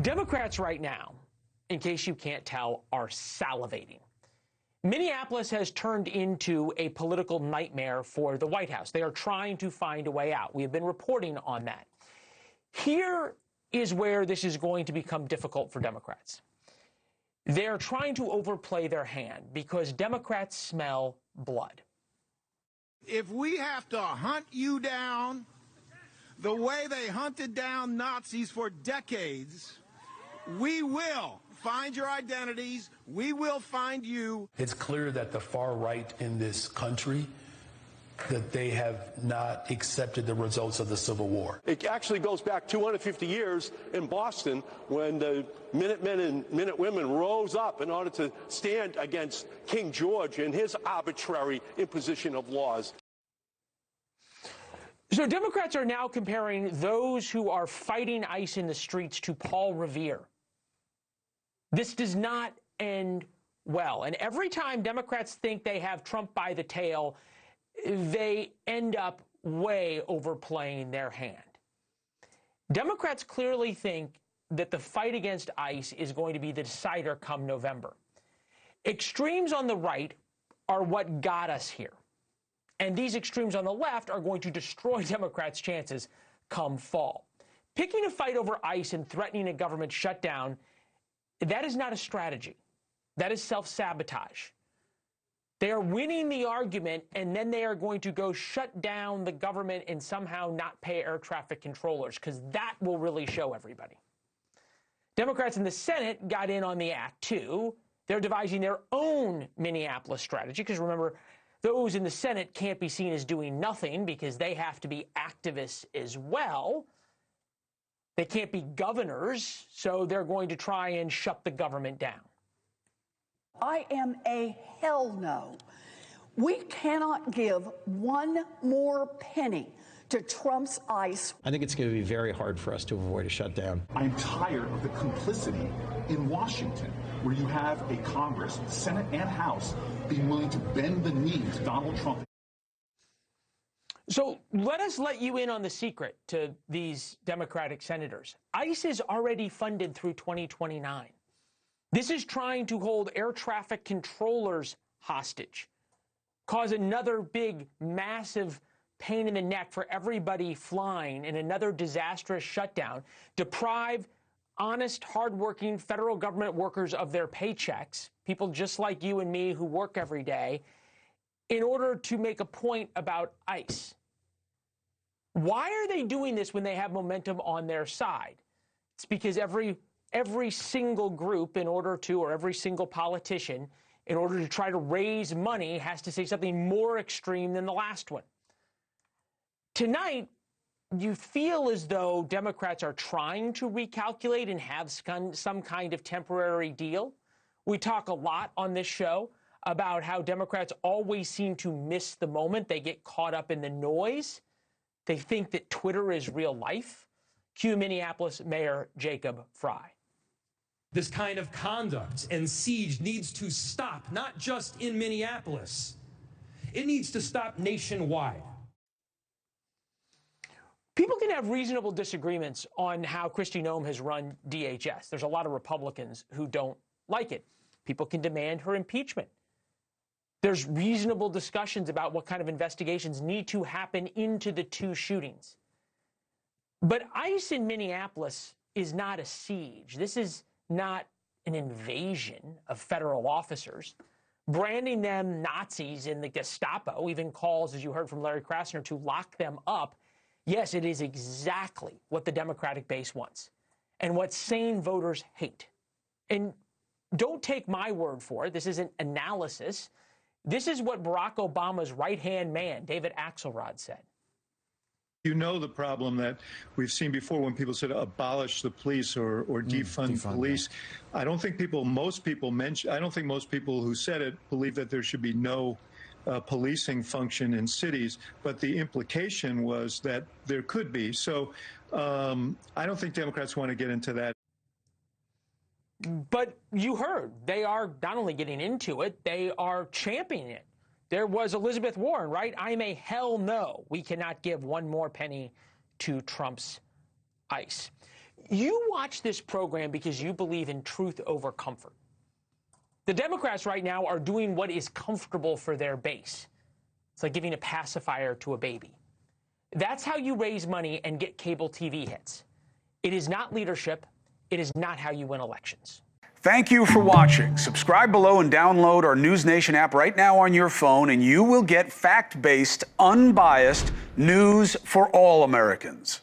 Democrats right now, in case you can't tell, are salivating. Minneapolis has turned into a political nightmare for the White House. They are trying to find a way out. We have been reporting on that. Here is where this is going to become difficult for Democrats. They're trying to overplay their hand because Democrats smell blood. If we have to hunt you down the way they hunted down Nazis for decades, we will find your identities. We will find you. It's clear that the far right in this country, that they have not accepted the results of the Civil War. It actually goes back 250 years in Boston when the Minutemen and Minutewomen rose up in order to stand against King George and his arbitrary imposition of laws. So Democrats are now comparing those who are fighting ICE in the streets to Paul Revere. This does not end well. And every time Democrats think they have Trump by the tail, they end up way overplaying their hand. Democrats clearly think that the fight against ICE is going to be the decider come November. Extremes on the right are what got us here. And these extremes on the left are going to destroy Democrats' chances come fall. Picking a fight over ICE and threatening a government shutdown, that is not a strategy. That is self-sabotage. They are winning the argument, and then they are going to go shut down the government and somehow not pay air traffic controllers, because that will really show everybody. Democrats in the Senate got in on the act, too. They're devising their own Minneapolis strategy, because remember, those in the Senate can't be seen as doing nothing because they have to be activists as well. They can't be governors, so they're going to try and shut the government down. I am a hell no. We cannot give one more penny to Trump's ICE. I think it's going to be very hard for us to avoid a shutdown. I'm tired of the complicity in Washington, where you have a Congress, Senate and House, being willing to bend the knee to Donald Trump. So let us let you in on the secret to these Democratic senators. ICE is already funded through 2029. This is trying to hold air traffic controllers hostage, cause another big, massive pain in the neck for everybody flying and another disastrous shutdown, deprive honest, hardworking federal government workers of their paychecks, people just like you and me who work every day, in order to make a point about ICE. Why are they doing this when they have momentum on their side? It's because every single group or every single politician, in order to try to raise money, has to say something more extreme than the last one. Tonight, you feel as though Democrats are trying to recalculate and have some kind of temporary deal. We talk a lot on this show about how Democrats always seem to miss the moment. They get caught up in the noise. They think that Twitter is real life. Cue Minneapolis Mayor Jacob Fry. This kind of conduct and siege needs to stop, not just in Minneapolis. It needs to stop nationwide. People can have reasonable disagreements on how Kristi Noem has run DHS. There's a lot of Republicans who don't like it. People can demand her impeachment. There's reasonable discussions about what kind of investigations need to happen into the two shootings. But ICE in Minneapolis is not a siege. This is not an invasion of federal officers. Branding them Nazis in the Gestapo, even calls, as you heard from Larry Krasner, to lock them up. Yes, it is exactly what the Democratic base wants and what sane voters hate. And don't take my word for it. This isn't analysis. This is what Barack Obama's right-hand man, David Axelrod, said. You know the problem that we've seen before when people said abolish the police or defund police. Yeah. I don't think most people who said it believe that there should be no policing function in cities, but the implication was that there could be. So I don't think Democrats want to get into that. But you heard, they are not only getting into it, they are championing it. There was Elizabeth Warren, right? I'm a hell no. We cannot give one more penny to Trump's ICE. You watch this program because you believe in truth over comfort. The Democrats right now are doing what is comfortable for their base. It's like giving a pacifier to a baby. That's how you raise money and get cable TV hits. It is not leadership. It is not how you win elections. Thank you for watching. Subscribe below and download our NewsNation app right now on your phone, and you will get fact-based, unbiased news for all Americans.